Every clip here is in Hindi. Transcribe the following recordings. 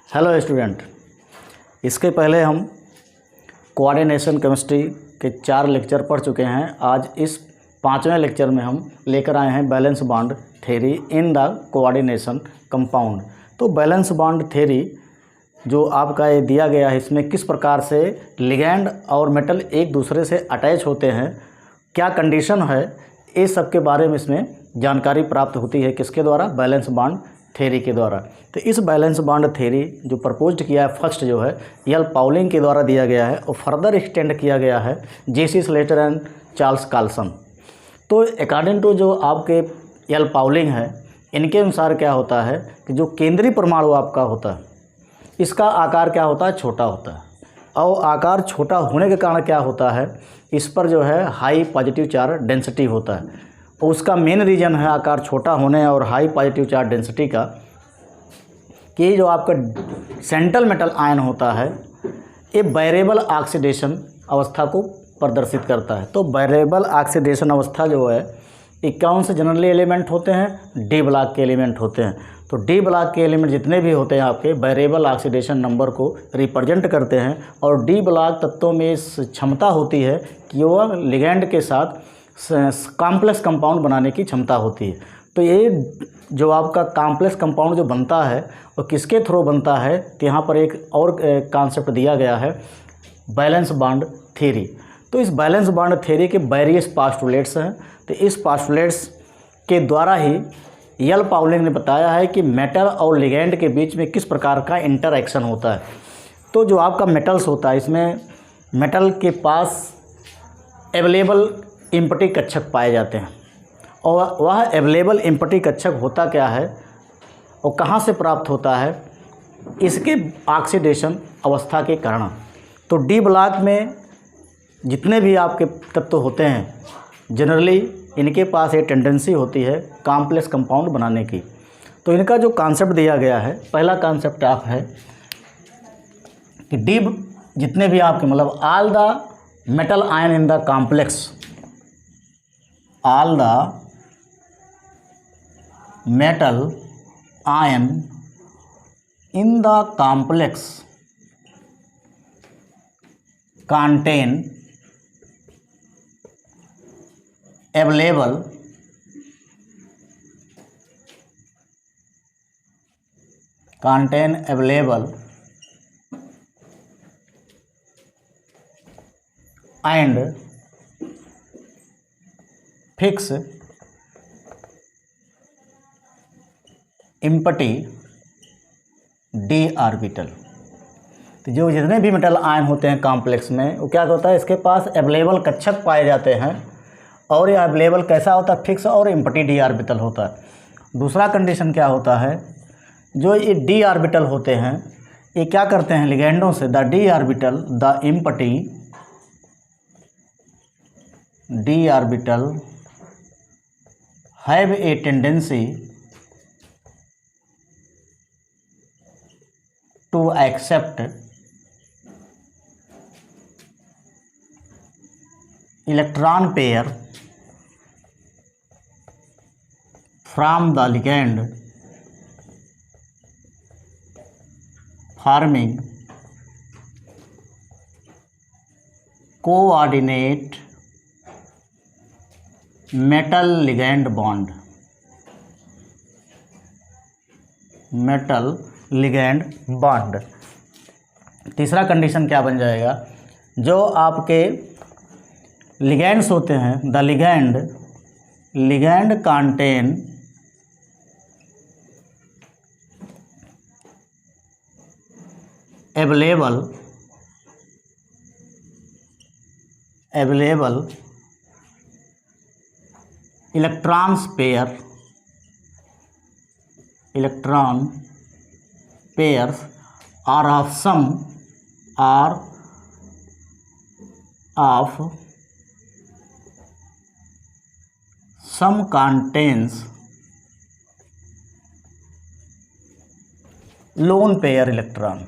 हेलो स्टूडेंट, इसके पहले हम कोऑर्डिनेशन केमिस्ट्री के 4 लेक्चर पढ़ चुके हैं। आज इस 5वें लेक्चर में हम लेकर आए हैं valence bond theory in the coordination compound. तो बैलेंस बॉन्ड थ्योरी जो आपका ये दिया गया है, इसमें किस प्रकार से लिगैंड और मेटल एक दूसरे से अटैच होते हैं, क्या कंडीशन है, इस सब के बारे में इसमें जानकारी प्राप्त होती है। किसके द्वारा? बैलेंस बॉन्ड थ्योरी के द्वारा। तो इस बैलेंस बॉन्ड थ्योरी जो प्रपोज्ड किया है फर्स्ट जो है यल पाउलिंग के द्वारा दिया गया है और फर्दर एक्सटेंड किया गया है जेसी स्लेटर एंड चार्ल्स कार्लसन। तो अकॉर्डिंग टू जो आपके यल पाउलिंग है, इनके अनुसार क्या होता है कि जो केंद्रीय परमाणु आपका होता है, इसका आकार क्या होता है? छोटा होता है। और आकार छोटा होने के कारण क्या होता है, इस पर जो है हाई पॉजिटिव चार्ज डेंसिटी होता है। और उसका मेन रीज़न है आकार छोटा होने और हाई पॉजिटिव चार्ज डेंसिटी का, कि जो आपका सेंट्रल मेटल आयन होता है ये वेरिएबल ऑक्सीडेशन अवस्था को प्रदर्शित करता है। तो वेरिएबल ऑक्सीडेशन अवस्था जो है ये कौन से जनरली एलिमेंट होते हैं? डी ब्लॉक के एलिमेंट होते हैं। तो डी ब्लॉक के एलिमेंट जितने भी होते हैं आपके वेरिएबल ऑक्सीडेशन नंबर को रिप्रेजेंट करते हैं। और डी ब्लॉक तत्वों में इस क्षमता होती है कि वह लिगैंड के साथ कॉम्प्लेक्स कंपाउंड बनाने की क्षमता होती है। तो ये जो आपका कॉम्प्लेक्स कंपाउंड जो बनता है वो किसके थ्रू बनता है? तो यहाँ पर एक और कॉन्सेप्ट दिया गया है बैलेंस बॉन्ड थ्योरी। तो इस बैलेंस बॉन्ड थ्योरी के वेरियस पोस्टुलेट्स हैं। तो इस पोस्टुलेट्स के द्वारा ही यल पाउलिंग ने बताया है कि मेटल और लिगैंड के बीच में किस प्रकार का इंटरैक्शन होता है। तो जो आपका मेटल्स होता है, इसमें मेटल के पास अवेलेबल इम्पटी कक्षक पाए जाते हैं। और वह अवेलेबल इम्पटी कक्षक होता क्या है और कहाँ से प्राप्त होता है? इसके ऑक्सीडेशन अवस्था के कारण। तो डी ब्लॉक में जितने भी आपके तत्व होते हैं जनरली इनके पास ये टेंडेंसी होती है कॉम्प्लेक्स कंपाउंड बनाने की। तो इनका जो कॉन्सेप्ट दिया गया है, पहला कॉन्सेप्ट आप है कि डी जितने भी आपके मतलब all the metal ion in the complex, all the metal ion in the complex contain available and fix empty D orbital. तो जो जितने भी मेटल आयन होते हैं कॉम्प्लेक्स में, वो क्या होता है, इसके पास अवेलेबल कक्षक पाए जाते हैं। और ये अवेलेबल कैसा होता है? फिक्स और इम्पटी डी ऑर्बिटल होता है। दूसरा कंडीशन क्या होता है, जो ये डी ऑर्बिटल होते हैं ये क्या करते हैं लिगैंडों से, the D orbital the empty D orbital have a tendency to accept electron pair from the ligand, forming coordinate metal ligand bond. Metal ligand bond. तीसरा कंडीशन क्या बन जाएगा, जो आपके लिगैंड्स होते हैं the ligand contain available electron pairs are of some contains lone pair electron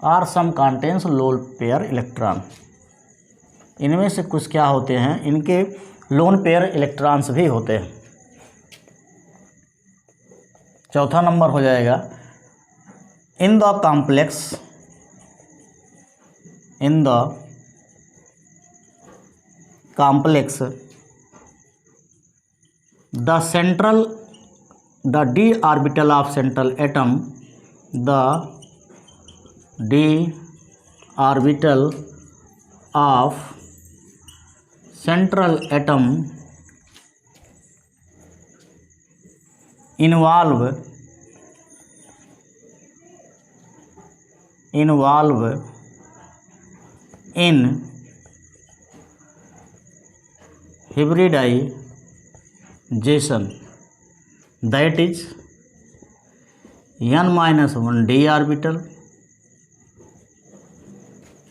और some contains lone pair electron। इनमें से कुछ क्या होते हैं, इनके लोन पेयर इलेक्ट्रॉन्स भी होते हैं। चौथा नंबर हो जाएगा in the complex the d orbital of central atom, the d orbital of central atom involve in hybridization, that is n-1 d orbital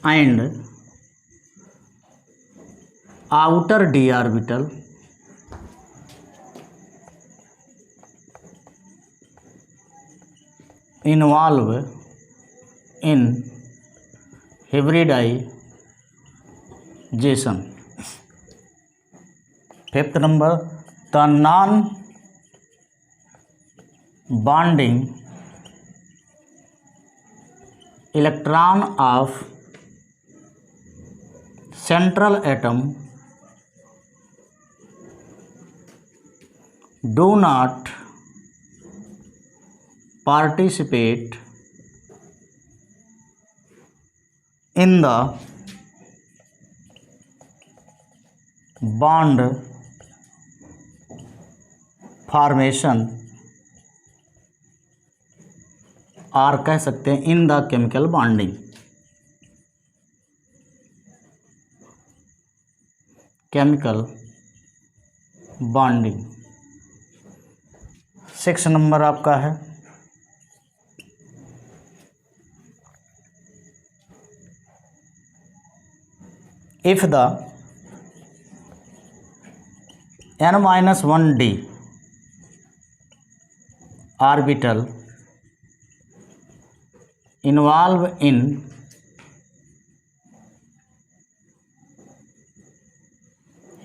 and outer d orbital involve in hybridization. Fifth number, the non-bonding electron of central atom do not participate in the bond formation, और कह सकते हैं in the chemical bonding, chemical bonding. 6 number आपका है if the n-1 d orbital involve in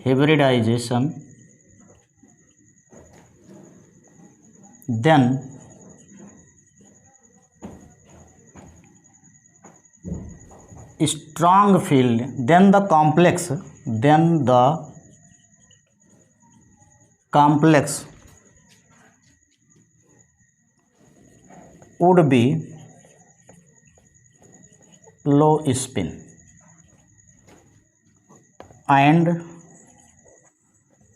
hybridization, then strong field, then the complex would be low spin, and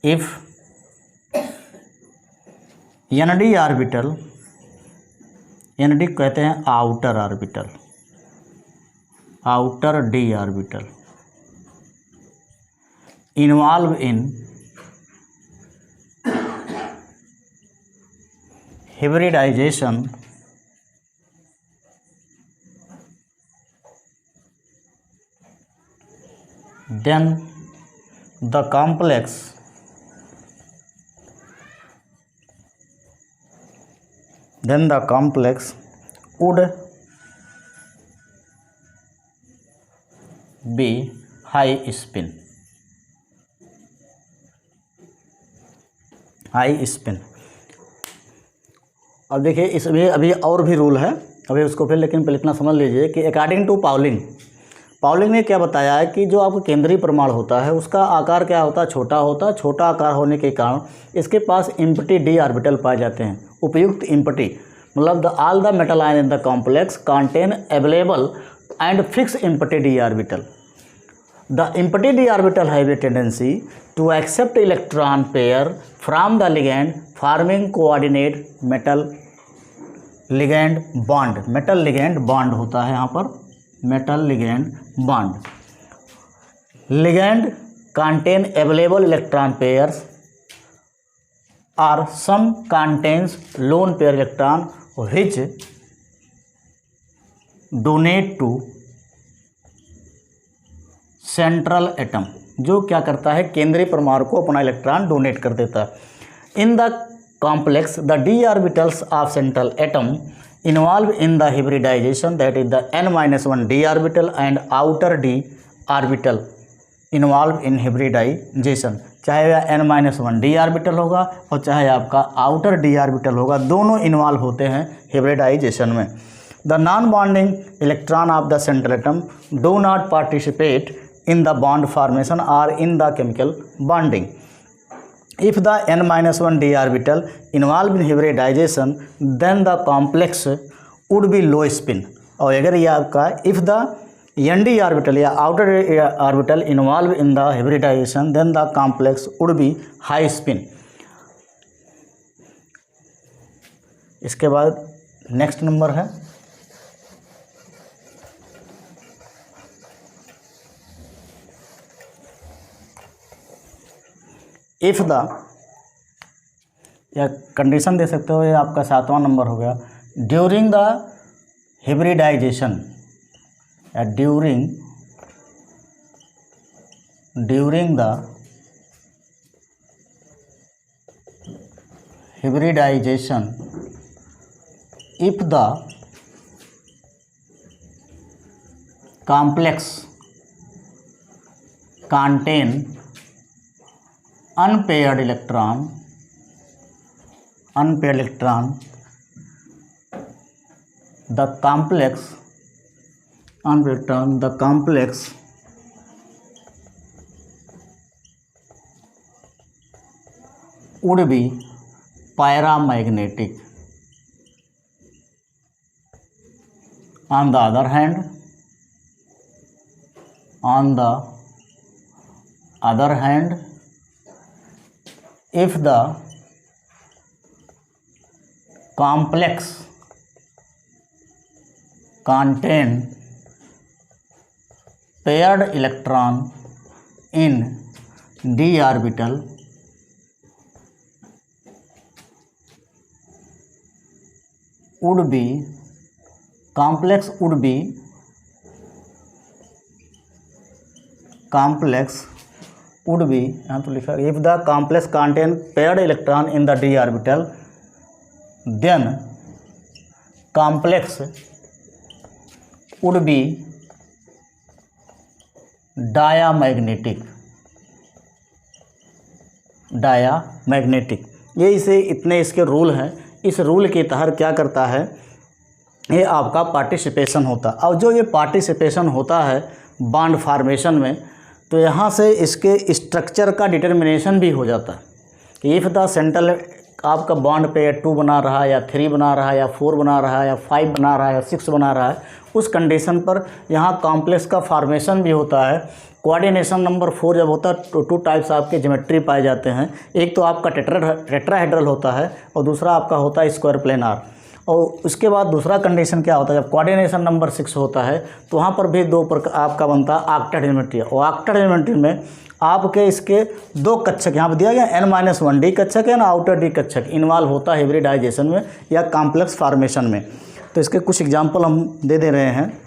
if nd orbital, nd कहते हैं outer orbital, outer d orbital involve in hybridization, then the complex would be high spin, अब देखिए इसमें अभी और भी रूल है, अभी उसको फिर लेकिन पहले इतना समझ लीजिए कि अकॉर्डिंग टू पाउलिंग ने क्या बताया है कि जो आपका केंद्रीय परमाणु होता है उसका आकार क्या होता है, छोटा होता है। छोटा आकार होने के कारण इसके पास एम्प्टी डी ऑर्बिटल पाए जाते हैं। उपयुक्त एम्प्टी मतलब all the metal ion in the complex contain available and fix empty D orbital. The empty d orbital have a tendency to accept electron pair from the ligand, forming coordinate metal ligand bond। metal ligand bond होता है यहाँ पर, metal ligand bond। ligand contain available electron pairs or some contains lone pair electron which donate to central atom, जो क्या करता है केंद्रीय परमाणु को अपना इलेक्ट्रॉन डोनेट कर देता है। In the complex the D orbitals of central atom involve in the hybridisation, that is the n-1 d orbital and outer d orbital involve in hybridisation. चाहे वह n-1 d ऑर्बिटल होगा और चाहे आपका आउटर d ऑर्बिटल होगा, दोनों इन्वॉल्व होते हैं हिब्रिडाइजेशन में। The non bonding electron of the central atom do not participate in the bond formation or in the chemical bonding. If the n-1 d orbital involved in hybridization, then the complex would be low spin. और अगर ये आपका if the nd orbital या outer orbital involved in the hybridization, then the complex would be high spin. इसके बाद नेक्स्ट नंबर है इफ़ द, या कंडीशन दे सकते हो, ये आपका 7वां नंबर हो गया। ड्यूरिंग द हिब्रिडाइजेशन या during the hybridisation if the complex contain unpaired electron, the complex would be paramagnetic. On the other hand, if the complex contain paired electron in d orbital, complex would be यहाँ तो लिखा if the complex contain paired electron in the d orbital, then complex would be diamagnetic. ये इसे इतने इसके रूल हैं। इस रूल के तहत क्या करता है, ये आपका पार्टिसिपेशन होता है। और जो ये पार्टिसिपेशन होता है बॉन्ड फॉर्मेशन में, तो यहाँ से इसके स्ट्रक्चर का डिटर्मिनेशन भी हो जाता है कि इफ़ द सेंट्रल आपका बॉन्ड पे 2 बना रहा है या 3 बना रहा है या 4 बना रहा है या 5 बना रहा है या 6 बना रहा है, उस कंडीशन पर यहाँ कॉम्प्लेक्स का फॉर्मेशन भी होता है। कोऑर्डिनेशन नंबर 4 जब होता है तो 2 टाइप्स आपके ज्योमेट्री पाए जाते हैं। एक तो आपका टेट्राहेड्रल होता है और दूसरा आपका होता है स्क्वायर प्लेनार। और उसके बाद दूसरा कंडीशन क्या होता है, जब कोऑर्डिनेशन नंबर 6 होता है तो वहाँ पर भी 2 प्रकार आपका बनता है ऑक्टेट ज्योमेट्री। और ऑक्टेट ज्योमेट्री में आपके इसके 2 कक्षक यहाँ पर दिया गया, n-1 डी कक्षक है ना, आउटर डी कक्षक इन्वॉल्व होता है हिब्रिडाइजेशन में या कॉम्प्लेक्स फॉर्मेशन में। तो इसके कुछ एग्जाम्पल हम दे रहे हैं।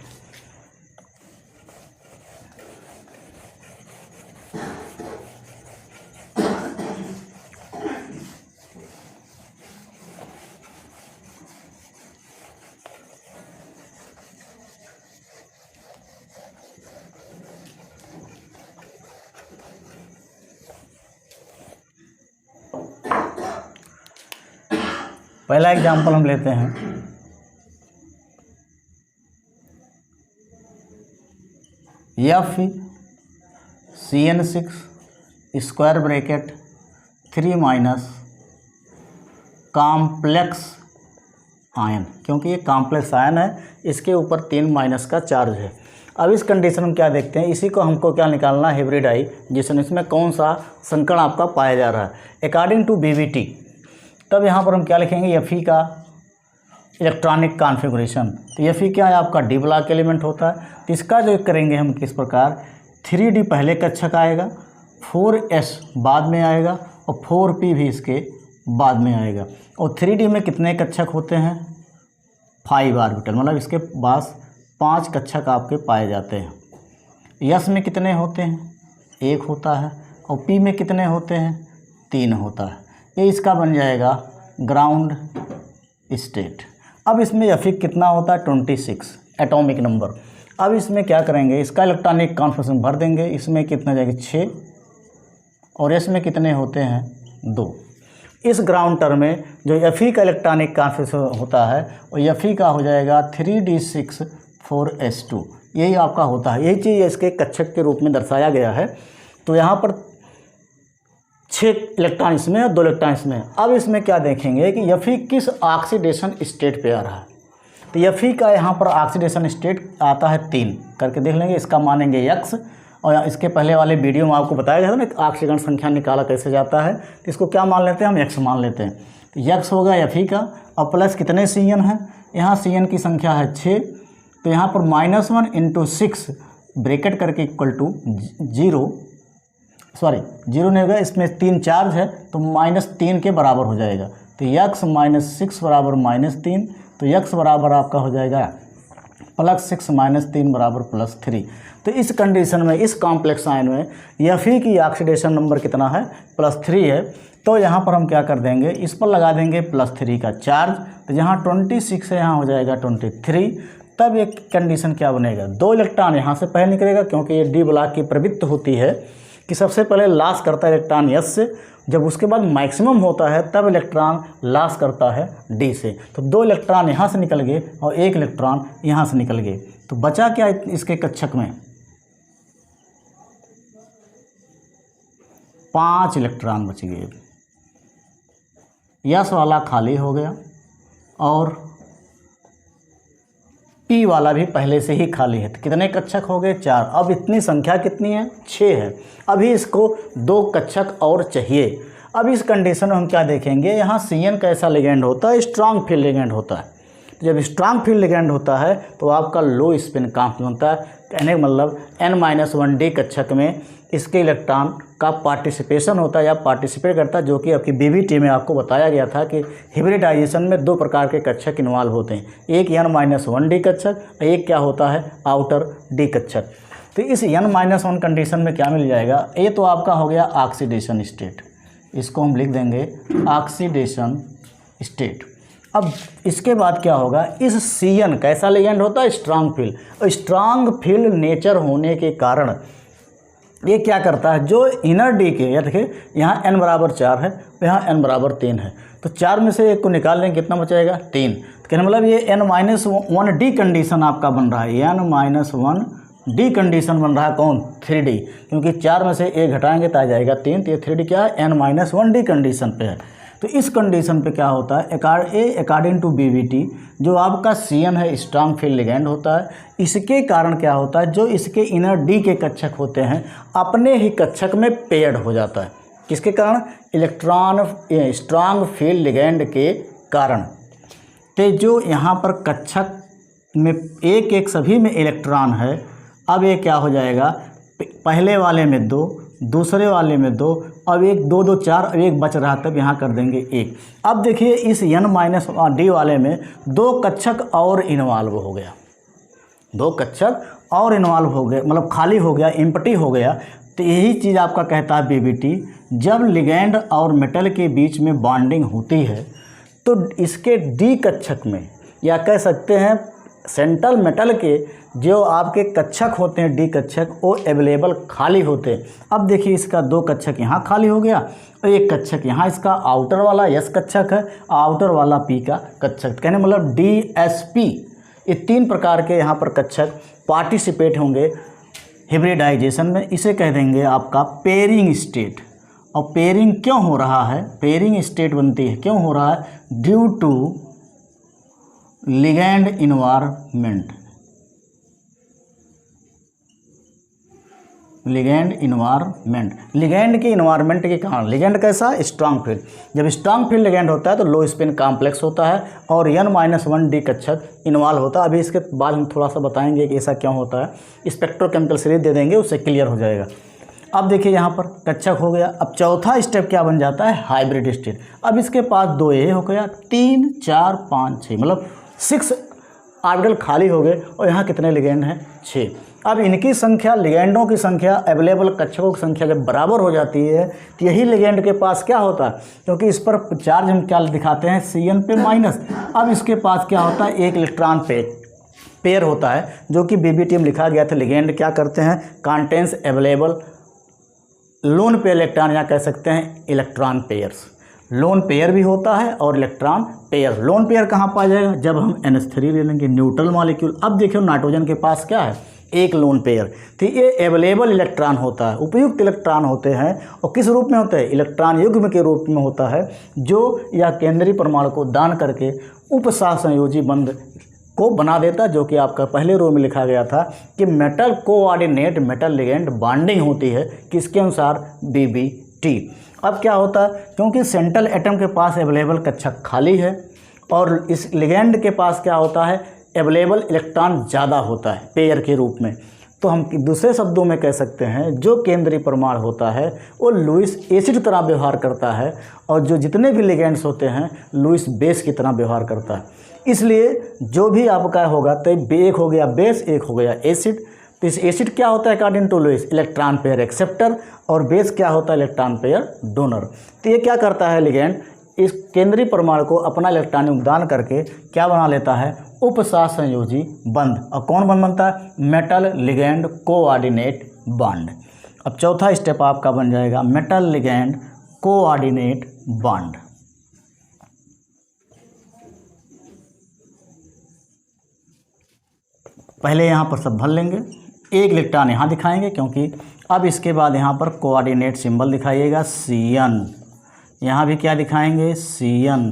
पहला एग्जाम्पल हम लेते हैं, FCN6 square bracket 3 minus complex ion, क्योंकि ये कॉम्प्लेक्स आयन है, इसके ऊपर 3 माइनस का चार्ज है। अब इस कंडीशन में क्या देखते हैं, इसी को हमको क्या निकालना है, हिब्रिडाइजेशन, इसमें कौन सा संकरण आपका पाया जा रहा है अकॉर्डिंग टू BBT। तब यहाँ पर हम क्या लिखेंगे, Fe का इलेक्ट्रॉनिक कॉन्फ़िगरेशन। तो Fe क्या है, आपका डी ब्लॉक एलिमेंट होता है। तो इसका जो करेंगे हम किस प्रकार, 3D पहले कक्षक आएगा, 4S बाद में आएगा और 4P भी इसके बाद में आएगा। और 3D में कितने कक्षक होते हैं, 5 ऑर्बिटल, मतलब इसके पास 5 कक्षक आपके पाए जाते हैं। S में कितने होते हैं, 1 होता है। और P में कितने होते हैं, 3 होता है। ये इसका बन जाएगा ग्राउंड स्टेट। अब इसमें Fe कितना होता है, 26 एटॉमिक नंबर। अब इसमें क्या करेंगे, इसका इलेक्ट्रॉनिक कॉन्फ़िगरेशन भर देंगे। इसमें कितना जाएगा, 6, और S में कितने होते हैं, 2। इस ग्राउंड टर्म में जो Fe का इलेक्ट्रॉनिक कॉन्फिगरेशन होता है वो Fe का हो जाएगा 3d6 4s2। यही आपका होता है, यही चीज़ इसके कक्षक के रूप में दर्शाया गया है। तो यहाँ पर 6 इलेक्ट्रॉन इसमें और 2 इलेक्ट्रॉन इसमें। अब इसमें क्या देखेंगे कि Fe किस ऑक्सीडेशन स्टेट पे आ रहा है। तो Fe का यहाँ पर ऑक्सीडेशन स्टेट आता है 3 करके देख लेंगे। इसका मानेंगे X, और इसके पहले वाले वीडियो में आपको बताया गया था ना ऑक्सीजन संख्या निकाला कैसे जाता है। तो इसको क्या मान लेते हैं हम, X मान लेते हैं। तो X होगा Fe का, और प्लस कितने CN हैं, यहाँ CN की संख्या है 6। तो यहाँ पर -1 × 6 ब्रैकेट करके इक्वल टू 0 नहीं होगा, इसमें 3 चार्ज है तो -3 के बराबर हो जाएगा। तो X - 6 बराबर -3, तो X बराबर आपका हो जाएगा +6 - 3 बराबर +3। तो इस कंडीशन में, इस कॉम्प्लेक्स आयन में Fe की ऑक्सीडेशन नंबर कितना है, +3 है। तो यहाँ पर हम क्या कर देंगे, इस पर लगा देंगे +3 का चार्ज। तो जहाँ 26 है यहाँ हो जाएगा 23। तब एक कंडीशन क्या बनेगा, 2 इलेक्ट्रॉन यहाँ से पहले निकलेगा, क्योंकि ये डी ब्लॉक की प्रवृत्ति होती है कि सबसे पहले लॉस करता है इलेक्ट्रॉन S से, जब उसके बाद मैक्सिमम होता है तब इलेक्ट्रॉन लॉस करता है D से। तो 2 इलेक्ट्रॉन यहाँ से निकल गए और 1 इलेक्ट्रॉन यहाँ से निकल गए। तो बचा क्या इसके कक्षक में, 5 इलेक्ट्रॉन बच गए। S वाला खाली हो गया और P वाला भी पहले से ही खाली है। तो कितने कक्षक हो गए, 4। अब इतनी संख्या कितनी है, 6 है। अभी इसको 2 कक्षक और चाहिए। अब इस कंडीशन में हम क्या देखेंगे, यहाँ CN कैसा लिगेंड होता है, स्ट्रांग फील्ड लिगेंड होता है। जब स्ट्रांग फील्ड लिगेंड होता है तो आपका लो स्पिन कॉम्प्लेक्स होता है। कहने का मतलब n-1d कक्षक में इसके इलेक्ट्रॉन का पार्टिसिपेशन होता है या पार्टिसिपेट करता है, जो कि आपकी BBT में आपको बताया गया था कि हिब्रिडाइजेशन में 2 प्रकार के कक्षक इन्वॉल्व होते हैं, एक n-1d कक्षक, एक क्या होता है आउटर D कक्षक। तो इस n-1 कंडीशन में क्या मिल जाएगा, ये तो आपका हो गया ऑक्सीडेशन स्टेट, इसको हम लिख देंगे ऑक्सीडेशन स्टेट। अब इसके बाद क्या होगा, इस CN कैसा लिगेंड होता है, स्ट्रांग फील्ड। और स्ट्रांग फील्ड नेचर होने के कारण ये क्या करता है, जो इनर डी के, या देखिए यहाँ n बराबर 4 है, यहाँ n बराबर 3 है, तो 4 में से 1 को निकाल लेंगे, कितना बचाएगा, 3। तो कहने मतलब ये n-1d कंडीशन आपका बन रहा है, n-1d कंडीशन बन रहा है कौन, 3d, क्योंकि 4 में से 1 घटाएंगे तो आ जाएगा 3। तो ये 3d क्या है, n-1d कंडीशन पे है। तो इस कंडीशन पे क्या होता है, अकॉर्डिंग टू BBT जो आपका CN है स्ट्रांग फील्ड लिगेंड होता है। इसके कारण क्या होता है, जो इसके इनर D के कक्षक होते हैं अपने ही कक्षक में पेयर्ड हो जाता है। किसके कारण, इलेक्ट्रॉन स्ट्रांग फील्ड लिगेंड के कारण। तो जो यहाँ पर कक्षक में एक सभी में इलेक्ट्रॉन है, अब ये क्या हो जाएगा, पहले वाले में 2, दूसरे वाले में 2, अब 1 2 2 4, अब 1 बच रहा, तब यहाँ कर देंगे 1। अब देखिए इस n-d वाले में 2 कक्षक और इन्वॉल्व हो गया, 2 कक्षक और इन्वॉल्व हो गए, मतलब खाली हो गया, एम्प्टी हो गया। तो यही चीज़ आपका कहता है BBT, जब लिगेंड और मेटल के बीच में बॉन्डिंग होती है तो इसके D कक्षक में, या कह सकते हैं सेंट्रल मेटल के जो आपके कक्षक होते हैं D कक्षक, वो अवेलेबल खाली होते हैं। अब देखिए इसका 2 कक्षक यहाँ खाली हो गया और 1 कक्षक यहाँ, इसका आउटर वाला S कक्षक है, आउटर वाला P का कक्षक। कहने मतलब DSP, ये 3 प्रकार के यहाँ पर कक्षक पार्टिसिपेट होंगे हिब्रिडाइजेशन में। इसे कह देंगे आपका पेयरिंग स्टेट। और पेयरिंग क्यों हो रहा है, पेयरिंग स्टेट बनती है, क्यों हो रहा है, due to ligand environment, ligand ligand के इन्वायरमेंट के कारण। लिगेंड कैसा, स्ट्रांग फील्ड। जब स्ट्रांग फील्ड लिगेंड होता है तो लो स्पिन कॉम्प्लेक्स होता है और n-1d कक्षक इन्वॉल्व होता है। अभी इसके बाद हम थोड़ा सा बताएंगे कि ऐसा क्यों होता है, स्पेक्ट्रोकेमिकल सीरीज दे देंगे, उससे क्लियर हो जाएगा। अब देखिए यहाँ पर कक्षक हो गया। अब चौथा स्टेप क्या बन जाता है, हाइब्रिड स्टेट। अब इसके पास 2 ये हो गया, 3 4 5 6, मतलब 6 ऑर्बिटल खाली हो गए और यहाँ कितने लिगेंड हैं, 6। अब इनकी संख्या, लिगेंडों की संख्या अवेलेबल कक्षकों की संख्या जब बराबर हो जाती है तो यही लिगेंड के पास क्या होता है, क्योंकि इस पर चार्ज हम क्या दिखाते हैं, CN पे माइनस। अब इसके पास क्या होता है, 1 इलेक्ट्रॉन पेयर होता है, जो कि BBT में लिखा गया था। लिगेंड क्या करते हैं, contains available lone pair electron, या कह सकते हैं इलेक्ट्रॉन पेयर्स। लोन पेयर भी होता है और इलेक्ट्रॉन पेयर। लोन पेयर कहाँ पाया जाएगा, जब हम NH3 ले लेंगे न्यूट्रल मॉलिक्यूल। अब देखिए नाइट्रोजन के पास क्या है, एक लोन पेयर। तो ये अवेलेबल इलेक्ट्रॉन होता है, उपयुक्त इलेक्ट्रॉन होते हैं। और किस रूप में होते हैं, इलेक्ट्रॉन युग्म के रूप में होता है, जो यह केंद्रीय परमाणु को दान करके उपसहसंयोजी बंध को बना देता, जो कि आपका पहले रो में लिखा गया था कि metal coordinate metal ligand bonding होती है, किसके अनुसार, BBT। अब क्या होता है, क्योंकि सेंट्रल एटम के पास अवेलेबल कक्षक खाली है और इस लिगेंड के पास क्या होता है, अवेलेबल इलेक्ट्रॉन ज़्यादा होता है पेयर के रूप में। तो हम दूसरे शब्दों में कह सकते हैं जो केंद्रीय परमाणु होता है वो लुईस एसिड तरह व्यवहार करता है और जो जितने भी लिगेंड्स होते हैं लुईस बेस की तरह व्यवहार करता है। इसलिए जो भी आपका होगा तो एक हो गया बेस, एक हो गया एसिड। तो इस एसिड क्या होता है according to Lewis, electron pair acceptor, और बेस क्या होता है, इलेक्ट्रॉन पेयर डोनर। तो ये क्या करता है लिगेंड, इस केंद्रीय परमाणु को अपना इलेक्ट्रॉन योगदान करके क्या बना लेता है, उपसहसंयोजी बंध। और कौन बंध बनता है, मेटल लिगेंड कोऑर्डिनेट बॉन्ड। अब चौथा स्टेप आपका बन जाएगा मेटल लिगेंड कोऑर्डिनेट बॉन्ड। पहले यहाँ पर सब भर लेंगे, एक इलेक्ट्रॉन यहाँ दिखाएंगे क्योंकि अब इसके बाद यहाँ पर कोऑर्डिनेट सिंबल दिखाइएगा Cn। यहाँ भी क्या दिखाएंगे, Cn।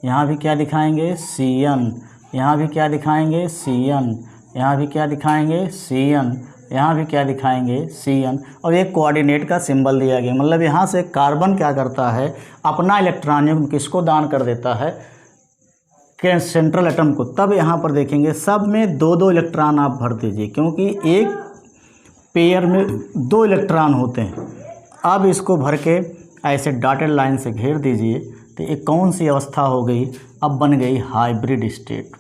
यहाँ भी क्या दिखाएंगे, Cn। यहाँ भी क्या दिखाएंगे, Cn। यहाँ भी क्या दिखाएंगे, Cn। यहाँ भी क्या दिखाएंगे, Cn। और एक कोऑर्डिनेट का सिंबल दिया गया, मतलब यहाँ से कार्बन क्या करता है, अपना इलेक्ट्रॉन युग्म किसको दान कर देता है, के सेंट्रल एटम को। तब यहाँ पर देखेंगे सब में दो दो इलेक्ट्रॉन आप भर दीजिए, क्योंकि एक पेयर में दो इलेक्ट्रॉन होते हैं। अब इसको भर के ऐसे डॉटेड लाइन से घेर दीजिए। तो ये कौन सी अवस्था हो गई, अब बन गई हाइब्रिड स्टेट,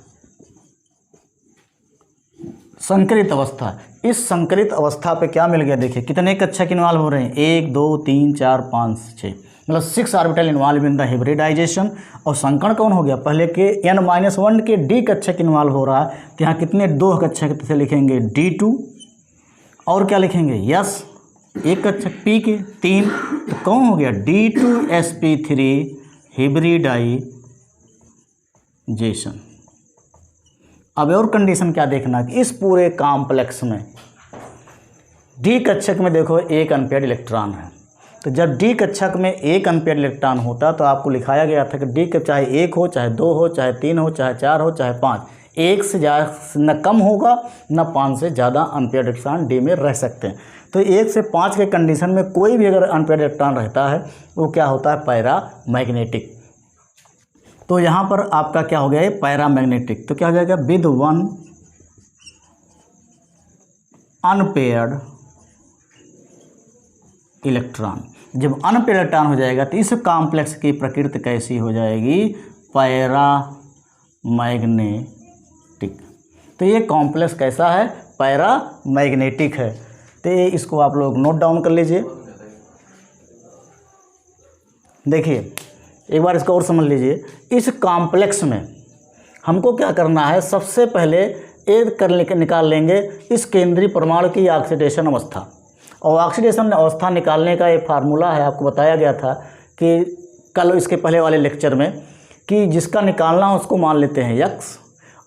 संकरित अवस्था। इस संकरित अवस्था पे क्या मिल गया, देखिए कितने कक्षक इन्वॉल्व हो रहे हैं, 1 2 3 4 5 6, मतलब 6 orbital involve in the hybridisation. और संकरण कौन हो गया, पहले के n-1 के d कक्षक इन्वॉल्व हो रहा है। तो यहाँ कितने, 2 कक्षक से लिखेंगे D2, और क्या लिखेंगे यस, एक कक्षक p के 3, तो कौन हो गया D2sp3 हाइब्रिडाइजेशन। अब और कंडीशन क्या देखना कि इस पूरे कॉम्प्लेक्स में डी कक्षक में देखो एक अनपेयर्ड इलेक्ट्रॉन है। तो जब डी कक्षक में एक अनपेयर्ड इलेक्ट्रॉन होता तो आपको लिखाया गया था कि डी का चाहे 1 हो, चाहे 2 हो, चाहे 3 हो, चाहे 4 हो, चाहे 5, 1 से ज़्यादा न कम होगा न 5 से ज़्यादा अनपेयर्ड इलेक्ट्रॉन डी में रह सकते हैं। तो 1 से 5 के कंडीशन में कोई भी अगर अनपेयर्ड इलेक्ट्रॉन रहता है वो क्या होता है, पैरा मैग्नेटिक। तो यहाँ पर आपका क्या हो गया, ये पैरा मैग्नेटिक। तो क्या हो जाएगा, विद 1 अनपेयर्ड इलेक्ट्रॉन। जब अनपेयर्ड इलेक्ट्रॉन हो जाएगा तो इस कॉम्प्लेक्स की प्रकृति कैसी हो जाएगी, पैरा मैग्नेटिक। तो ये कॉम्प्लेक्स कैसा है, पैरा मैग्नेटिक है। तो ये इसको आप लोग नोट डाउन कर लीजिए। देखिए एक बार इसको और समझ लीजिए, इस कॉम्प्लेक्स में हमको क्या करना है, सबसे पहले एक निकाल लेंगे इस केंद्रीय परमाणु की ऑक्सीडेशन अवस्था। और ऑक्सीडेशन अवस्था निकालने का एक फार्मूला है, आपको बताया गया था कि कल इसके पहले वाले लेक्चर में, कि जिसका निकालना उसको मान लेते हैं x,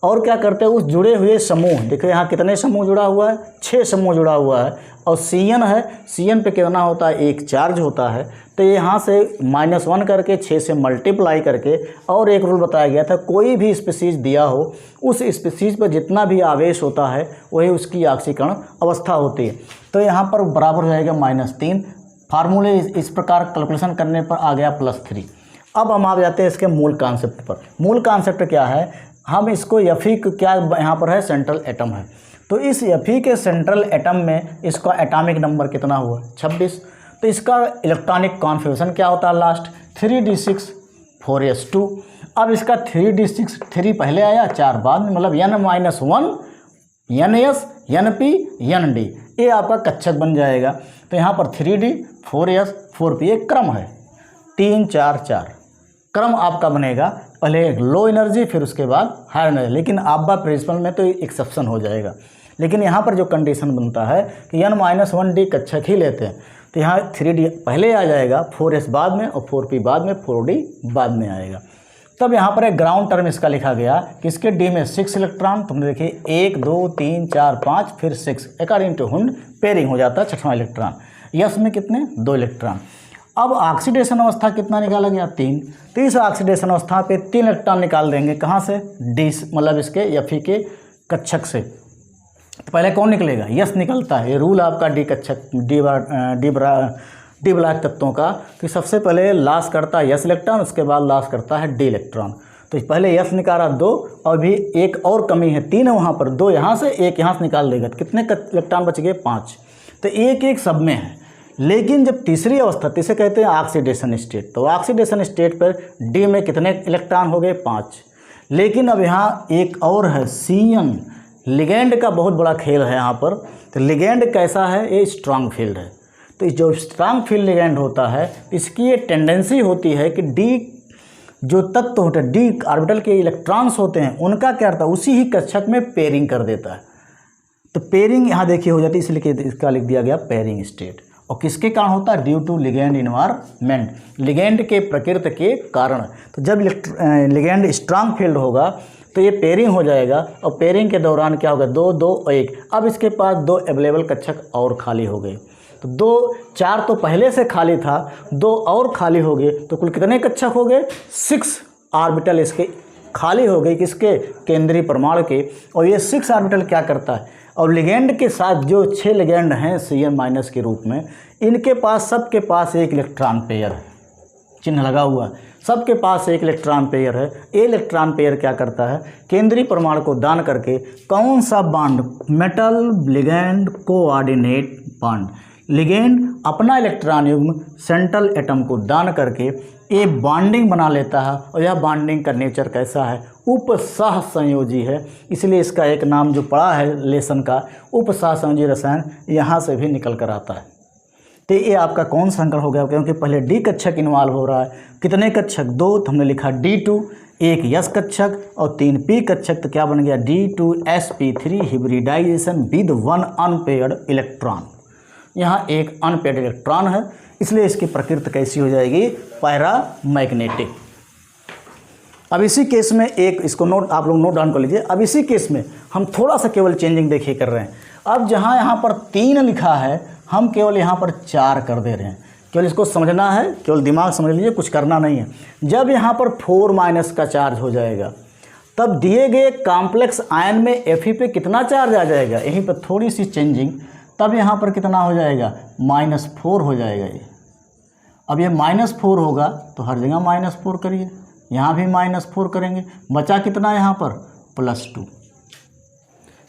और क्या करते हैं उस जुड़े हुए समूह, देखो यहाँ कितने समूह जुड़ा हुआ है, 6 समूह जुड़ा हुआ है, और Cn है, Cn पे कितना होता है, 1 चार्ज होता है। तो यहाँ से -1 करके 6 से मल्टीप्लाई करके, और एक रूल बताया गया था, कोई भी स्पीसीज दिया हो उस स्पीसीज पर जितना भी आवेश होता है वही उसकी ऑक्सीकरण अवस्था होती है। तो यहाँ पर बराबर हो जाएगा -3। फार्मूले इस प्रकार कैलकुलेशन करने पर आ गया +3। अब हम आ जाते हैं इसके मूल कॉन्सेप्ट पर। मूल कॉन्सेप्ट क्या है, हम इसको Fe क्या यहाँ पर है, सेंट्रल एटम है। तो इस Fe के सेंट्रल एटम में इसका एटॉमिक नंबर कितना हुआ, 26। तो इसका इलेक्ट्रॉनिक कॉन्फिगरेशन क्या होता है, लास्ट 3d6 4s2। अब इसका 3d6, 3 पहले आया 4 बाद में, मतलब n-1 ns np nd, ये आपका कक्षक बन जाएगा। तो यहाँ पर 3d 4s 4p एक क्रम है, 3 4 4 क्रम आपका बनेगा, पहले एक लो एनर्जी फिर उसके बाद हाई एनर्जी। लेकिन आब्बा प्रिंसिपल में तो एक्सेप्शन हो जाएगा। लेकिन यहाँ पर जो कंडीशन बनता है कि n-1d कक्षक ही लेते हैं। तो यहाँ 3D पहले आ जाएगा, 4s बाद में और 4p बाद में, 4d बाद में आएगा। तब यहाँ पर एक ग्राउंड टर्म इसका लिखा गया कि इसके डी में 6 इलेक्ट्रॉन, तुमने देखिए 1 2 3 4 5 फिर 6 अकॉर्डिंग टू हुंड पेयरिंग हो जाता है 6वां इलेक्ट्रॉन। यस में कितने 2 इलेक्ट्रॉन। अब ऑक्सीडेशन अवस्था कितना निकाला गया 3, तो इस ऑक्सीडेशन अवस्था पे 3 इलेक्ट्रॉन निकाल देंगे कहाँ से, डी मतलब इसके Fe के कक्षक से। तो पहले कौन निकलेगा, यस निकलता है। ये रूल आपका डी कक्षक डी ब्लॉक तत्वों का कि सबसे पहले लॉस करता है यस इलेक्ट्रॉन, उसके बाद लॉस करता है डी इलेक्ट्रॉन। तो पहले यस निकाला 2 और भी एक और कमी है 3 है वहाँ पर, 2 यहाँ से 1 यहाँ से निकाल देगा, कितने इलेक्ट्रॉन बच गए 5। तो एक सब में है। लेकिन जब तीसरी अवस्था, तीसरे कहते हैं ऑक्सीडेशन स्टेट, तो ऑक्सीडेशन स्टेट पर डी में कितने इलेक्ट्रॉन हो गए 5। लेकिन अब यहाँ एक और है CN, लिगेंड का बहुत बड़ा खेल है यहाँ पर। तो लिगेंड कैसा है, ये स्ट्रांग फील्ड है। तो जो स्ट्रांग फील्ड लिगेंड होता है इसकी ये टेंडेंसी होती है कि डी जो तत्व होते हैं, डी ऑर्बिटल के इलेक्ट्रॉन्स होते हैं, उनका क्या करता है उसी ही कक्षक में पेयरिंग कर देता है। तो पेयरिंग यहाँ देखिए हो जाती है, इसलिए इसका लिख दिया गया पेयरिंग स्टेट। और किसके कारण होता है, due to ligand environment, ligand के प्रकृति के कारण। तो जब लिगेंड स्ट्रांग फील्ड होगा तो ये पेयरिंग हो जाएगा, और पेयरिंग के दौरान क्या होगा 2 2 और 1। अब इसके पास 2 अवेलेबल कक्षक और खाली हो गए। तो 2 4 तो पहले से खाली था, 2 और खाली हो गए, तो कुल कितने कक्षक हो गए 6 ऑर्बिटल इसके खाली हो गए, किसके, केंद्रीय परमाणु के। और ये 6 ऑर्बिटल क्या करता है, और लिगेंड के साथ जो 6 लिगेंड हैं CN- के रूप में, इनके पास सबके पास एक इलेक्ट्रॉन पेयर है, चिन्ह लगा हुआ, सबके पास एक इलेक्ट्रॉन पेयर है। ये इलेक्ट्रॉन पेयर क्या करता है, केंद्रीय परमाणु को दान करके कौन सा bond, metal ligand coordinate bond, ligand अपना इलेक्ट्रॉन युग्म सेंट्रल एटम को दान करके ये बॉन्डिंग बना लेता है। और यह बॉन्डिंग का नेचर कैसा है, उपसह संयोजी है। इसलिए इसका एक नाम जो पड़ा है लेसन का, उपसह संयोजी रसायन, यहाँ से भी निकल कर आता है। तो ये आपका कौन सा संकर हो गया, क्योंकि पहले डी कक्षक इन्वॉल्व हो रहा है। कितने कक्षक 2, तो हमने लिखा D2, 1 यस कक्षक और 3 पी कक्षक, तो क्या बन गया D2sp3 hybridisation with 1 unpaired electron. यहाँ एक अनपेयर्ड इलेक्ट्रॉन है, इसलिए इसकी प्रकृति कैसी हो जाएगी, पैरामैग्नेटिक। अब इसी केस में एक इसको नोट आप लोग नोट डाउन कर लीजिए। अब इसी केस में हम थोड़ा सा केवल चेंजिंग देखिए कर रहे हैं। अब जहाँ यहाँ पर 3 लिखा है, हम केवल यहाँ पर 4 कर दे रहे हैं। केवल इसको समझना है, केवल दिमाग समझ लीजिए, कुछ करना नहीं है। जब यहाँ पर 4- का चार्ज हो जाएगा, तब दिए गए कॉम्प्लेक्स आयन में Fe पे कितना चार्ज आ जाएगा, यहीं पर थोड़ी सी चेंजिंग, तब यहाँ पर कितना हो जाएगा -4 हो जाएगा ये। अब ये -4 होगा तो हर जगह -4 करिए, यहाँ भी -4 करेंगे, बचा कितना यहाँ पर +2।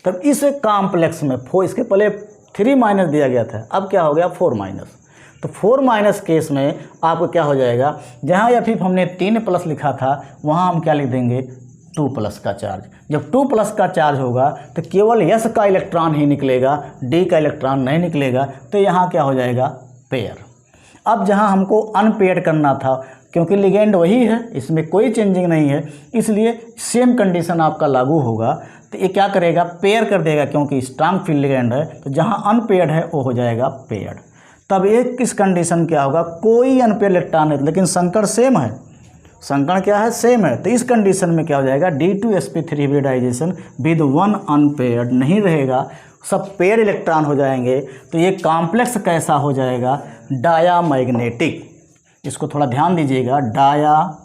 तब इस कॉम्प्लेक्स में 4, इसके पहले 3- दिया गया था, अब क्या हो गया 4-। तो 4- केस में आपको क्या हो जाएगा, जहाँ Fe हमने 3+ लिखा था, वहाँ हम क्या लिख देंगे 2+ का चार्ज। जब 2+ का चार्ज होगा तो केवल यस का इलेक्ट्रॉन ही निकलेगा, डी का इलेक्ट्रॉन नहीं निकलेगा। तो यहाँ क्या हो जाएगा पेयर। अब जहाँ हमको अनपेयर करना था, क्योंकि लिगेंड वही है, इसमें कोई चेंजिंग नहीं है, इसलिए सेम कंडीशन आपका लागू होगा। तो ये क्या करेगा, पेयर कर देगा, क्योंकि स्ट्रांग फील्ड लिगेंड है। तो जहाँ अनपेयर्ड है वो हो जाएगा पेयर्ड। तब एक किस कंडीशन क्या होगा, कोई अनपेयर्ड इलेक्ट्रॉन है, लेकिन संकर सेम है, संकर क्या है सेम है। तो इस कंडीशन में क्या हो जाएगा, D2sp3 हिब्रिडाइजेशन विद 1 अनपेयर्ड नहीं रहेगा, सब पेयर इलेक्ट्रॉन हो जाएंगे। तो ये कॉम्प्लेक्स कैसा हो जाएगा, डायामैग्नेटिक। इसको थोड़ा ध्यान दीजिएगा, डायामैग्नेटिक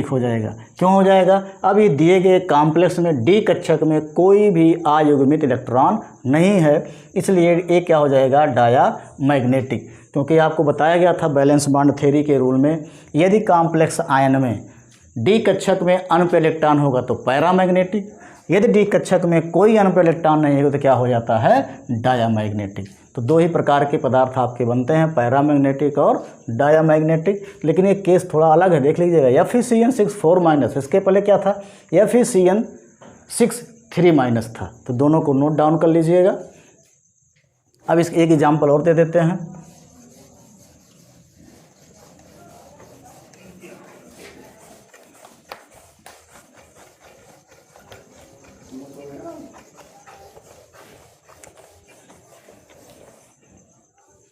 हो जाएगा। क्यों हो जाएगा, अभी दिए गए कॉम्प्लेक्स में डी कक्षक में कोई भी अयुग्मित इलेक्ट्रॉन नहीं है, इसलिए ये क्या हो जाएगा डायामैग्नेटिक। क्योंकि आपको बताया गया था बैलेंस बॉन्ड थ्योरी के रूल में, यदि कॉम्प्लेक्स आयन में डी कक्षक में अनपेयर्ड इलेक्ट्रॉन होगा तो पैरामैग्नेटिक, यदि डी कक्षक में कोई अनपेयर्ड इलेक्ट्रॉन नहीं होगा तो क्या हो जाता है डायामैग्नेटिक। तो 2 ही प्रकार के पदार्थ आपके बनते हैं, पैरामैग्नेटिक और डायामैग्नेटिक। लेकिन ये केस थोड़ा अलग है, देख लीजिएगा। FeCN6 4-, इसके पहले क्या था FeCN6 3- था। तो दोनों को नोट डाउन कर लीजिएगा। अब इसके एक एग्जाम्पल और दे देते हैं।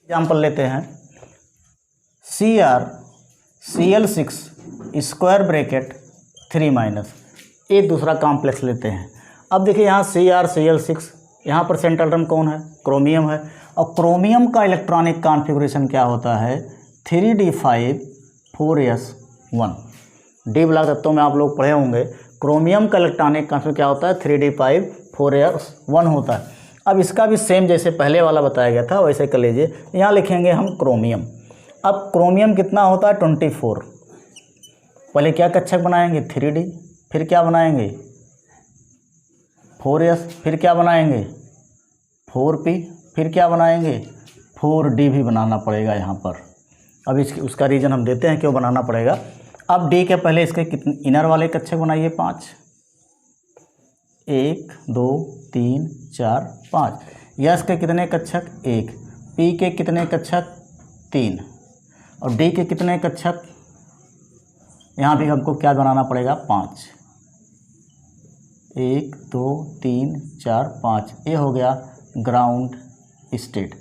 एग्जाम्पल लेते हैं CrCl6 स्क्वायर ब्रैकेट 3 एक दूसरा कॉम्प्लेक्स लेते हैं। अब देखिए यहाँ CrCl6, यहाँ पर सेंट्रल टर्म कौन है? क्रोमियम है। और क्रोमियम का इलेक्ट्रॉनिक कॉन्फ़िगरेशन क्या होता है? 3d5 4s1। डी ब्लॉक तत्वों में आप लोग पढ़े होंगे, क्रोमियम का इलेक्ट्रॉनिक कॉन्फ़िगरेशन क्या होता है? 3d5 4s1 होता है। अब इसका भी सेम जैसे पहले वाला बताया गया था वैसे कर लीजिए। यहाँ लिखेंगे हम क्रोमियम। अब क्रोमियम कितना होता है? 24। पहले क्या कक्षक बनाएंगे? 3d, फिर क्या बनाएंगे? 4s, फिर क्या बनाएंगे? 4p, फिर क्या बनाएंगे? 4d भी बनाना पड़ेगा यहाँ पर। अब उसका रीज़न हम देते हैं क्यों बनाना पड़ेगा। अब d के पहले इसके कितने इनर वाले कक्षक बनाइए? 5, 1 2 3 4 5। यस के कितने कक्षक? 1। p के कितने कक्षक? 3। और d के कितने कक्षक? यहाँ भी हमको क्या बनाना पड़ेगा? 5। 1 2 3 4 5। ये हो गया ग्राउंड स्टेट,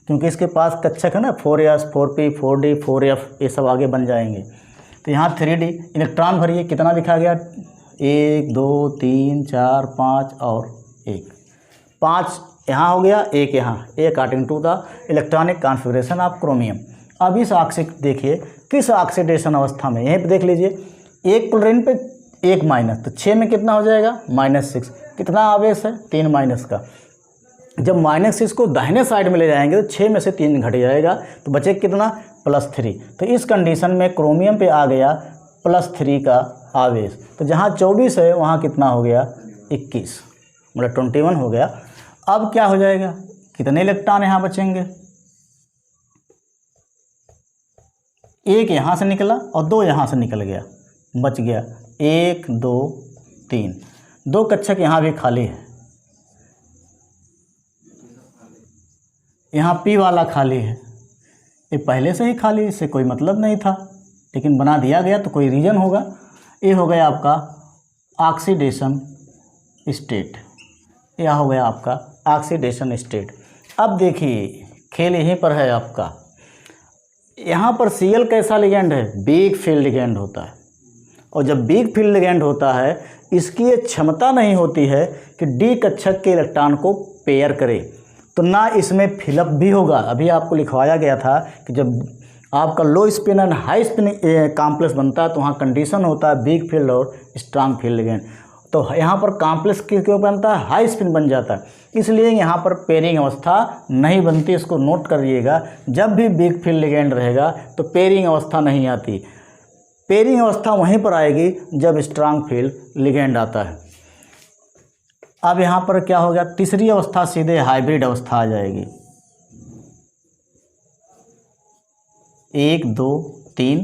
क्योंकि इसके पास कक्षक है ना 4s 4p 4d 4f, ये सब आगे बन जाएंगे। तो यहाँ 3d इलेक्ट्रॉन भरिए, कितना लिखा गया? 1 2 3 4 5 और 1। 5 यहाँ हो गया, 1 यहाँ, according to the electronic configuration of chromium. अब इस ऑक्सीड देखिए किस ऑक्सीडेशन अवस्था में, यहीं पे देख लीजिए, 1 क्लोरीन पे 1 माइनस, तो 6 में कितना हो जाएगा? -6। कितना आवेश है? 3 माइनस का। जब -6 को दाहिने साइड में ले जाएंगे तो 6 में से 3 घट जाएगा, तो बचे कितना? +3। तो इस कंडीशन में क्रोमियम पे आ गया +3 का आवेश। तो जहाँ 24 है वहाँ कितना हो गया? 21, मतलब 21 हो गया। अब क्या हो जाएगा? कितने इलेक्ट्रॉन यहाँ बचेंगे? 1 यहाँ से निकला और 2 यहाँ से निकल गया, बच गया 1 2 3। 2 कक्षक यहाँ भी खाली है, यहाँ P वाला खाली है। ये पहले से ही खाली, इससे कोई मतलब नहीं था, लेकिन बना दिया गया तो कोई रीज़न होगा। ये हो गया आपका ऑक्सीडेशन स्टेट, यह हो गया आपका ऑक्सीडेशन स्टेट। अब देखिए खेल यहीं पर है आपका। यहाँ पर Cl कैसा लिगेंड है? वीक फील्ड लिगेंड होता है। और जब वीक फील्ड लिगेंड होता है, इसकी ये क्षमता नहीं होती है कि D कक्षक के इलेक्ट्रॉन को पेयर करे, तो ना इसमें फिलअप भी होगा। अभी आपको लिखवाया गया था कि जब आपका लो spin and high spin complex बनता है तो वहाँ कंडीशन होता है वीक फील्ड और स्ट्रांग फील्ड लिगेंड। तो यहाँ पर कॉम्प्लेक्स क्यों बनता है? हाई स्पिन बन जाता है, इसलिए यहाँ पर पेयरिंग अवस्था नहीं बनती। इसको नोट करिएगा, जब भी वीक फील्ड लिगेंड रहेगा तो पेयरिंग अवस्था नहीं आती। पेयरिंग अवस्था वहीं पर आएगी जब स्ट्रांग फील्ड लिगेंड आता है। अब यहाँ पर क्या हो गया? तीसरी अवस्था सीधे हाइब्रिड अवस्था आ जाएगी। 1 2 3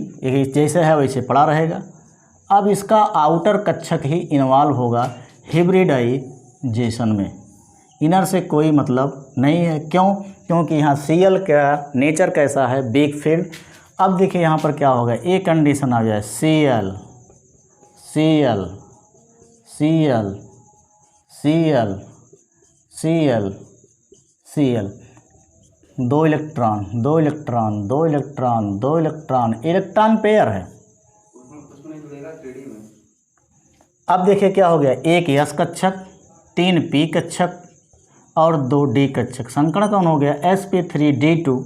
जैसे है वैसे पड़ा रहेगा। अब इसका आउटर कक्षक ही इन्वॉल्व होगा हिब्रिडाइजेशन में, इनर से कोई मतलब नहीं है। क्यों? क्योंकि यहाँ Cl का नेचर कैसा है? Weak field. अब देखिए यहाँ पर क्या होगा? एक कंडीशन आ जाए Cl Cl Cl Cl Cl Cl, 2 electron 2 electron 2 electron 2 electron, electron pair है। अब देखिए क्या हो गया? 1 S कक्षक, 3 P कक्षक और 2 D कक्षक। संकरण कौन हो गया? sp3d2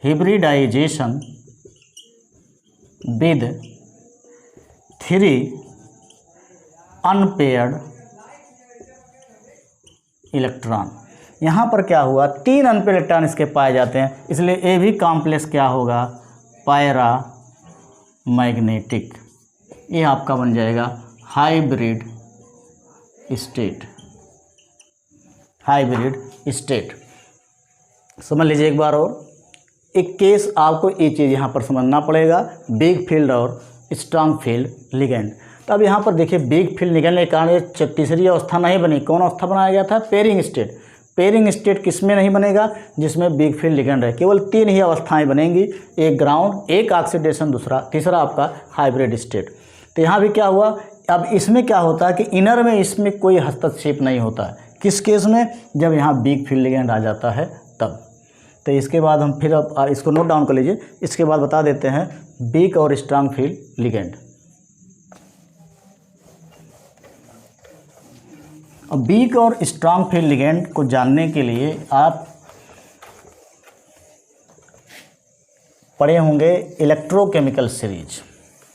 hybridisation with 3 unpaired electron. यहाँ पर क्या हुआ? 3 अनपेयर्ड इलेक्ट्रॉन इसके पाए जाते हैं, इसलिए ये भी कॉम्प्लेक्स क्या होगा? Para magnetic. ये आपका बन जाएगा हाइब्रिड स्टेट। हाइब्रिड स्टेट समझ लीजिए एक बार और। एक केस आपको ये चीज़ यहाँ पर समझना पड़ेगा, वीक फील्ड और स्ट्रांग फील्ड लिगेंड। तो अब यहाँ पर देखिए वीक फील्ड लिगेंड के कारण ये तीसरी अवस्था नहीं बनी। कौन अवस्था बनाया गया था? Pairing state. पेयरिंग स्टेट किस में नहीं बनेगा? जिसमें वीक फील्ड लिगेंड है। केवल 3 ही अवस्थाएं बनेंगी, एक ग्राउंड, एक ऑक्सीडेशन, तीसरा आपका हाइब्रिड स्टेट। तो यहाँ भी क्या हुआ? अब इसमें क्या होता है कि इनर में इसमें कोई हस्तक्षेप नहीं होता है। किस केस में? जब यहाँ वीक फील्ड लिगेंड आ जाता है तब। तो इसके बाद हम फिर अब इसको नोट डाउन कर लीजिए। इसके बाद बता देते हैं वीक और स्ट्रांग फील्ड लिगेंड। अब वीक और स्ट्रांग फील्ड लिगेंड को जानने के लिए आप पढ़े होंगे इलेक्ट्रोकेमिकल सीरीज,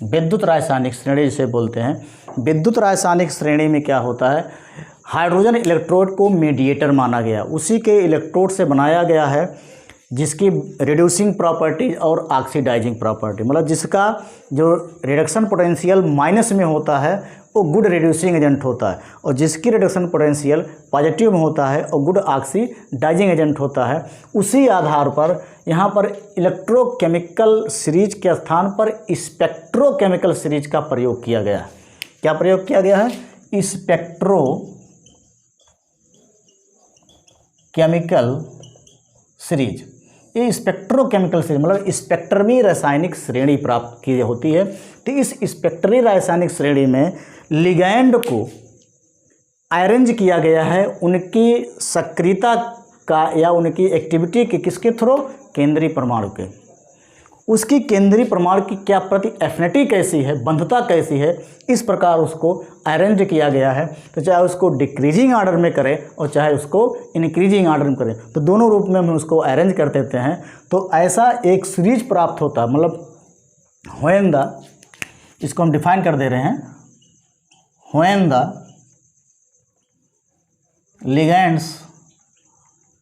विद्युत रासायनिक श्रेणी जिसे बोलते हैं। विद्युत रासायनिक श्रेणी में क्या होता है, हाइड्रोजन इलेक्ट्रोड को मीडिएटर माना गया, उसी के इलेक्ट्रोड से बनाया गया है जिसकी रिड्यूसिंग प्रॉपर्टी और ऑक्सीडाइजिंग प्रॉपर्टी, मतलब जिसका जो रिडक्शन पोटेंशियल माइनस में होता है वो गुड रिड्यूसिंग एजेंट होता है, और जिसकी रिडक्शन पोटेंशियल पॉजिटिव में होता है और गुड ऑक्सीडाइजिंग एजेंट होता है। उसी आधार पर यहाँ पर इलेक्ट्रोकेमिकल सीरीज के स्थान पर स्पेक्ट्रोकेमिकल सीरीज का प्रयोग किया गया है। क्या प्रयोग किया गया है, स्पेक्ट्रोकेमिकल सीरीज। ये स्पेक्ट्रोकेमिकल सीरीज मतलब स्पेक्ट्रमी रासायनिक श्रेणी प्राप्त की होती है। तो इस स्पेक्ट्रमी रासायनिक श्रेणी में लिगैंड को अरेंज किया गया है उनकी सक्रियता का या उनकी एक्टिविटी के किसके थ्रू, केंद्रीय परमाणु के। उसकी केंद्रीय परमाणु की क्या प्रति एफिनिटी कैसी है, बंधुता कैसी है, इस प्रकार उसको अरेंज किया गया है। तो चाहे उसको डिक्रीजिंग ऑर्डर में करें और चाहे उसको इंक्रीजिंग ऑर्डर में करें, तो दोनों रूप में हम उसको अरेंज कर देते हैं। तो ऐसा एक सीरीज प्राप्त होता है, मतलब व्हेन द, इसको हम डिफाइन कर दे रहे हैं, when the ligands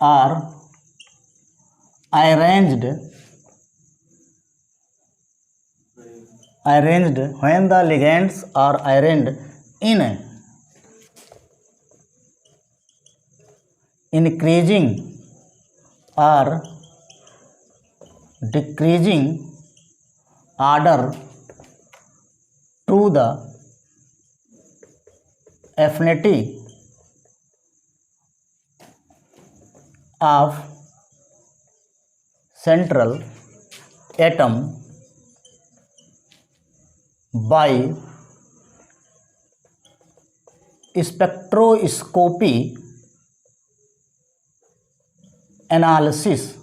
are arranged when the ligands are arranged in increasing or decreasing order to the affinity of central atom by spectroscopy analysis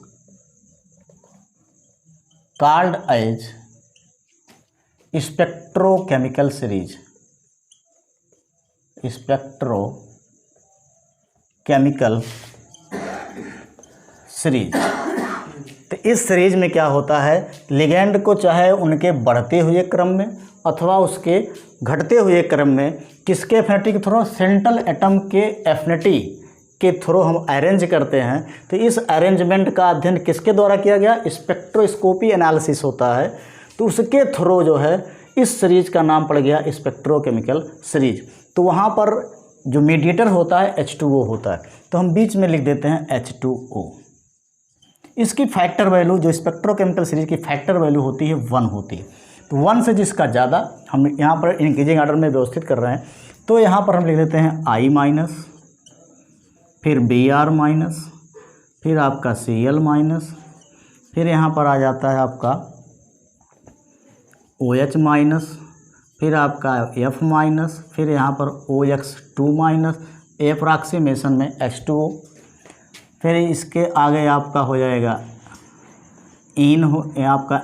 called as spectrochemical series। Spectrochemical series. तो इस सीरीज में क्या होता है, लिगैंड को चाहे उनके बढ़ते हुए क्रम में अथवा उसके घटते हुए क्रम में किसके एफिनिटी के थ्रू, सेंट्रल एटम के एफिनिटी के थ्रू हम अरेंज करते हैं। तो इस अरेंजमेंट का अध्ययन किसके द्वारा किया गया, स्पेक्ट्रोस्कोपी एनालिसिस होता है। तो उसके थ्रू जो है इस सीरीज का नाम पड़ गया स्पेक्ट्रोकेमिकल सीरीज। तो वहाँ पर जो मीडिएटर होता है H2O होता है, तो हम बीच में लिख देते हैं H2O। इसकी फैक्टर वैल्यू, जो स्पेक्ट्रोकेमिकल सीरीज की फैक्टर वैल्यू होती है 1 होती है। तो 1 से जिसका ज़्यादा, हम यहाँ पर इंक्रीजिंग ऑर्डर में व्यवस्थित कर रहे हैं, तो यहाँ पर हम लिख देते हैं I माइनस, फिर Br माइनस, फिर आपका Cl माइनस, फिर यहाँ पर आ जाता है आपका OH माइनस, फिर आपका F माइनस, फिर यहाँ पर OX2 माइनस, एप्रोक्सीमेशन में H2O, फिर इसके आगे आपका हो जाएगा आपका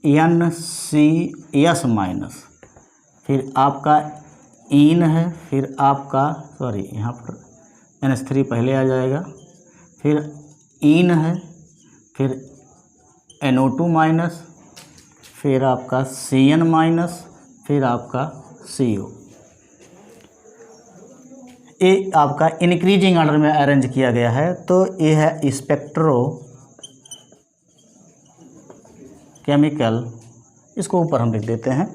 NCS माइनस, फिर आपका इन है, फिर आपका यहाँ पर NH3 पहले आ जाएगा, फिर इन है, फिर NO2 माइनस, फिर आपका Cn माइनस, फिर आपका CO। ये आपका इंक्रीजिंग ऑर्डर में अरेंज किया गया है। तो ये है स्पेक्ट्रोकेमिकल, इसको ऊपर हम लिख देते हैं।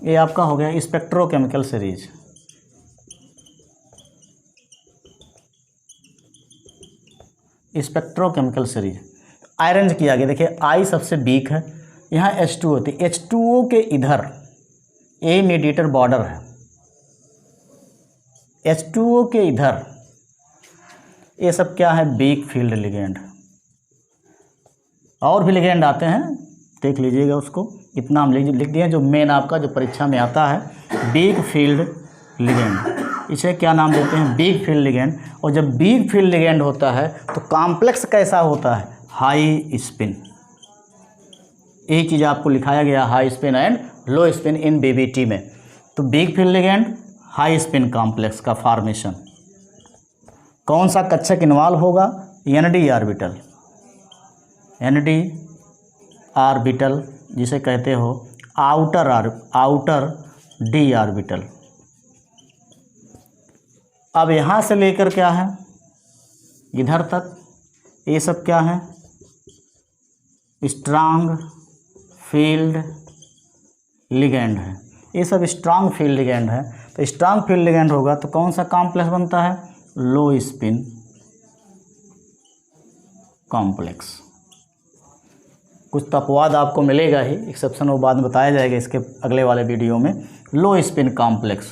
ये आपका हो गया spectrochemical series. Spectrochemical series arrange किया गया। देखिए I सबसे वीक है, यहाँ H2O होती है, H2O के इधर A मीडिएटर बॉर्डर है, H2O के इधर ये सब क्या है, वीक फील्ड लिगेंड। और भी लिगेंड आते हैं, देख लीजिएगा उसको, इतना हम लिख दिए जो मेन आपका जो परीक्षा में आता है, वीक फील्ड लिगेंड। इसे क्या नाम देते हैं, वीक फील्ड लिगेंड। और जब वीक फील्ड लिगेंड होता है तो कॉम्प्लेक्स कैसा होता है, हाई स्पिन। यही चीज़ आपको लिखाया गया, high spin and low spin in BBT में। तो weak field ligand, high spin complex का फॉर्मेशन। कौन सा कक्षक इन्वॉल्व होगा, एनडी ऑर्बिटल। एनडी ऑर्बिटल जिसे कहते हो आउटर डी ऑर्बिटल। अब यहाँ से लेकर क्या है, इधर तक ये सब क्या है, स्ट्रांग फील्ड लिगेंड है। ये सब स्ट्रांग फील्ड लिगेंड है। तो स्ट्रांग फील्ड लिगेंड होगा तो कौन सा कॉम्प्लेक्स बनता है, लो स्पिन कॉम्प्लेक्स। कुछ तो अपवाद आपको मिलेगा ही, एक्सेप्शन वो बाद में बताया जाएगा इसके अगले वाले वीडियो में। लो स्पिन कॉम्प्लेक्स,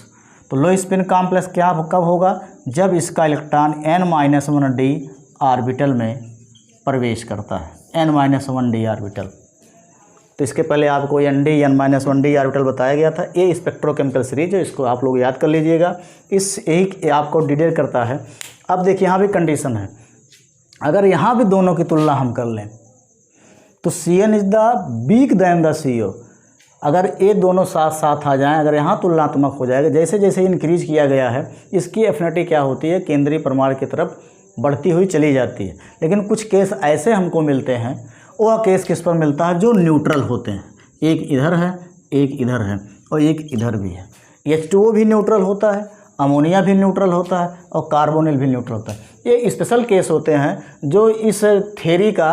तो लो स्पिन कॉम्प्लेक्स क्या कब होगा, जब इसका इलेक्ट्रॉन n-1d ऑर्बिटल में प्रवेश करता है, n-1d ऑर्बिटल। तो इसके पहले आपको n-1d ऑर्बिटल बताया गया था। ये स्पेक्ट्रोकेमिकल सीरीज है, इसको आप लोग याद कर लीजिएगा। इस एक आपको डिटेल करता है। अब देखिए यहाँ भी कंडीशन है, अगर यहाँ भी दोनों की तुलना हम कर लें तो Cn is the weak than the CO। अगर ये दोनों साथ साथ आ जाएं, अगर यहाँ तुलनात्मक हो जाएगा, जैसे जैसे इंक्रीज किया गया है इसकी एफिनिटी क्या होती है, केंद्रीय परमाणु की तरफ बढ़ती हुई चली जाती है। लेकिन कुछ केस ऐसे हमको मिलते हैं, वह केस किस पर मिलता है, जो न्यूट्रल होते हैं। एक इधर है, एक इधर है और एक इधर भी है। H2O भी न्यूट्रल होता है, अमोनिया भी न्यूट्रल होता है और कार्बोनिल भी न्यूट्रल होता है। ये स्पेशल केस होते हैं जो इस थ्योरी का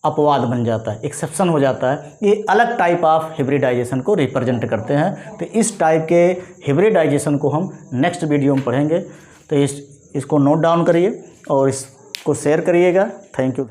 अपवाद बन जाता है, एक्सेप्शन हो जाता है। ये अलग टाइप ऑफ हिब्रिडाइजेशन को रिप्रेजेंट करते हैं। तो इस टाइप के हिब्रिडाइजेशन को हम नेक्स्ट वीडियो में पढ़ेंगे। तो इसको नोट डाउन करिए और इसको शेयर करिएगा। Thank you.